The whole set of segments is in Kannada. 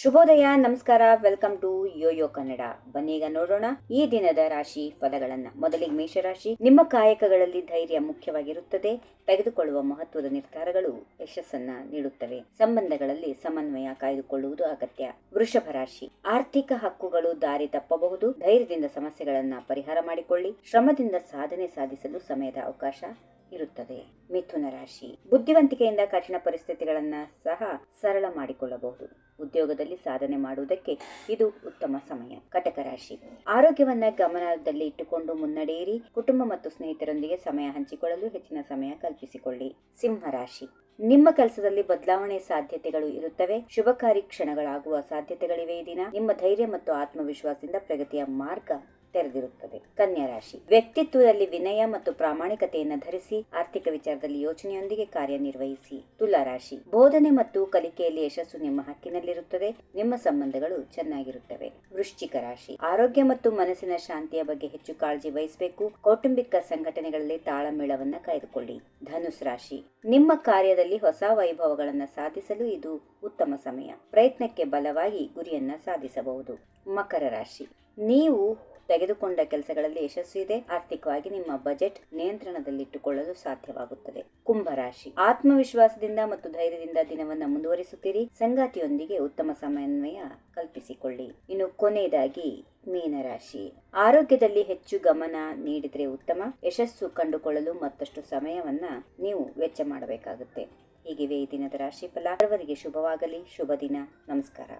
ಶುಭೋದಯ, ನಮಸ್ಕಾರ, ವೆಲ್ಕಮ್ ಟು ಯೋಯೋ ಕನ್ನಡ. ಬನ್ನೀಗ ನೋಡೋಣ ಈ ದಿನದ ರಾಶಿ ಫಲಗಳನ್ನ. ಮೊದಲಿಗೆ ಮೇಷರಾಶಿ. ನಿಮ್ಮ ಕಾಯಕಗಳಲ್ಲಿ ಧೈರ್ಯ ಮುಖ್ಯವಾಗಿರುತ್ತದೆ. ತೆಗೆದುಕೊಳ್ಳುವ ಮಹತ್ವದ ನಿರ್ಧಾರಗಳು ಯಶಸ್ಸನ್ನ ನೀಡುತ್ತವೆ. ಸಂಬಂಧಗಳಲ್ಲಿ ಸಮನ್ವಯ ಕಾಯ್ದುಕೊಳ್ಳುವುದು ಅಗತ್ಯ. ವೃಷಭ ರಾಶಿ. ಆರ್ಥಿಕ ಹಕ್ಕುಗಳು ದಾರಿ ತಪ್ಪಬಹುದು. ಧೈರ್ಯದಿಂದ ಸಮಸ್ಯೆಗಳನ್ನ ಪರಿಹಾರ ಮಾಡಿಕೊಳ್ಳಿ. ಶ್ರಮದಿಂದ ಸಾಧನೆ ಸಾಧಿಸಲು ಸಮಯದ ಅವಕಾಶ ಇರುತ್ತದೆ. ಮಿಥುನ ರಾಶಿ. ಬುದ್ಧಿವಂತಿಕೆಯಿಂದ ಕಠಿಣ ಪರಿಸ್ಥಿತಿಗಳನ್ನ ಸಹ ಸರಳ ಮಾಡಿಕೊಳ್ಳಬಹುದು. ಉದ್ಯೋಗದಲ್ಲಿ ಸಾಧನೆ ಮಾಡುವುದಕ್ಕೆ ಇದು ಉತ್ತಮ ಸಮಯ. ಕಟಕ ರಾಶಿ. ಆರೋಗ್ಯವನ್ನ ಗಮನದಲ್ಲಿ ಇಟ್ಟುಕೊಂಡು ಮುನ್ನಡೆಯಿರಿ. ಕುಟುಂಬ ಮತ್ತು ಸ್ನೇಹಿತರೊಂದಿಗೆ ಸಮಯ ಹಂಚಿಕೊಳ್ಳಲು ಹೆಚ್ಚಿನ ಸಮಯ ಕಲ್ಪಿಸಿಕೊಳ್ಳಿ. ಸಿಂಹ ರಾಶಿ. ನಿಮ್ಮ ಕೆಲಸದಲ್ಲಿ ಬದಲಾವಣೆ ಸಾಧ್ಯತೆಗಳು ಇರುತ್ತವೆ. ಶುಭಕಾರಿ ಕ್ಷಣಗಳಾಗುವ ಸಾಧ್ಯತೆಗಳಿವೆ ಈ ದಿನ. ನಿಮ್ಮ ಧೈರ್ಯ ಮತ್ತು ಆತ್ಮವಿಶ್ವಾಸದಿಂದ ಪ್ರಗತಿಯ ಮಾರ್ಗ ತೆರೆದಿರುತ್ತದೆ. ಕನ್ಯಾ ರಾಶಿ. ವ್ಯಕ್ತಿತ್ವದಲ್ಲಿ ವಿನಯ ಮತ್ತು ಪ್ರಾಮಾಣಿಕತೆಯನ್ನು ಧರಿಸಿ. ಆರ್ಥಿಕ ವಿಚಾರದಲ್ಲಿ ಯೋಚನೆಯೊಂದಿಗೆ ಕಾರ್ಯನಿರ್ವಹಿಸಿ. ತುಲಾ ರಾಶಿ. ಬೋಧನೆ ಮತ್ತು ಕಲಿಕೆಯಲ್ಲಿ ಯಶಸ್ಸು ನಿಮ್ಮ ಹಕ್ಕಿನಲ್ಲಿರುತ್ತದೆ. ನಿಮ್ಮ ಸಂಬಂಧಗಳು ಚೆನ್ನಾಗಿರುತ್ತವೆ. ವೃಶ್ಚಿಕ ರಾಶಿ. ಆರೋಗ್ಯ ಮತ್ತು ಮನಸ್ಸಿನ ಶಾಂತಿಯ ಬಗ್ಗೆ ಹೆಚ್ಚು ಕಾಳಜಿ ವಹಿಸಬೇಕು. ಕೌಟುಂಬಿಕ ಸಂಘಟನೆಗಳಲ್ಲಿ ತಾಳಮೇಳವನ್ನ ಕಾಯ್ದುಕೊಳ್ಳಿ. ಧನುಸ್ ರಾಶಿ. ನಿಮ್ಮ ಕಾರ್ಯದಲ್ಲಿ ಹೊಸ ವೈಭವಗಳನ್ನು ಸಾಧಿಸಲು ಇದು ಉತ್ತಮ ಸಮಯ. ಪ್ರಯತ್ನಕ್ಕೆ ಬಲವಾಗಿ ಗುರಿಯನ್ನ ಸಾಧಿಸಬಹುದು. ಮಕರ ರಾಶಿ. ನೀವು ತೆಗೆದುಕೊಂಡ ಕೆಲಸಗಳಲ್ಲಿ ಯಶಸ್ಸು ಇದೆ. ಆರ್ಥಿಕವಾಗಿ ನಿಮ್ಮ ಬಜೆಟ್ ನಿಯಂತ್ರಣದಲ್ಲಿಟ್ಟುಕೊಳ್ಳಲು ಸಾಧ್ಯವಾಗುತ್ತದೆ. ಕುಂಭರಾಶಿ. ಆತ್ಮವಿಶ್ವಾಸದಿಂದ ಮತ್ತು ಧೈರ್ಯದಿಂದ ದಿನವನ್ನ ಮುಂದುವರಿಸುತ್ತೀರಿ. ಸಂಗಾತಿಯೊಂದಿಗೆ ಉತ್ತಮ ಸಮನ್ವಯ ಕಲ್ಪಿಸಿಕೊಳ್ಳಿ. ಇನ್ನು ಕೊನೆಯದಾಗಿ ಮೀನರಾಶಿ. ಆರೋಗ್ಯದಲ್ಲಿ ಹೆಚ್ಚು ಗಮನ ನೀಡಿದರೆ ಉತ್ತಮ. ಯಶಸ್ಸು ಕಂಡುಕೊಳ್ಳಲು ಮತ್ತಷ್ಟು ಸಮಯವನ್ನ ನೀವು ವೆಚ್ಚ ಮಾಡಬೇಕಾಗುತ್ತೆ. ಹೀಗಿವೆ ಈ ದಿನದ ರಾಶಿಫಲ. ಸರ್ವರಿಗೆ ಶುಭವಾಗಲಿ. ಶುಭ ದಿನ. ನಮಸ್ಕಾರ.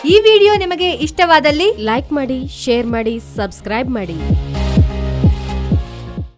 ಈ ವಿಡಿಯೋ ನಿಮಗೆ ಇಷ್ಟವಾದಲ್ಲಿ ಲೈಕ್ ಮಾಡಿ, ಶೇರ್ ಮಾಡಿ, ಸಬ್ಸ್ಕ್ರೈಬ್ ಮಾಡಿ.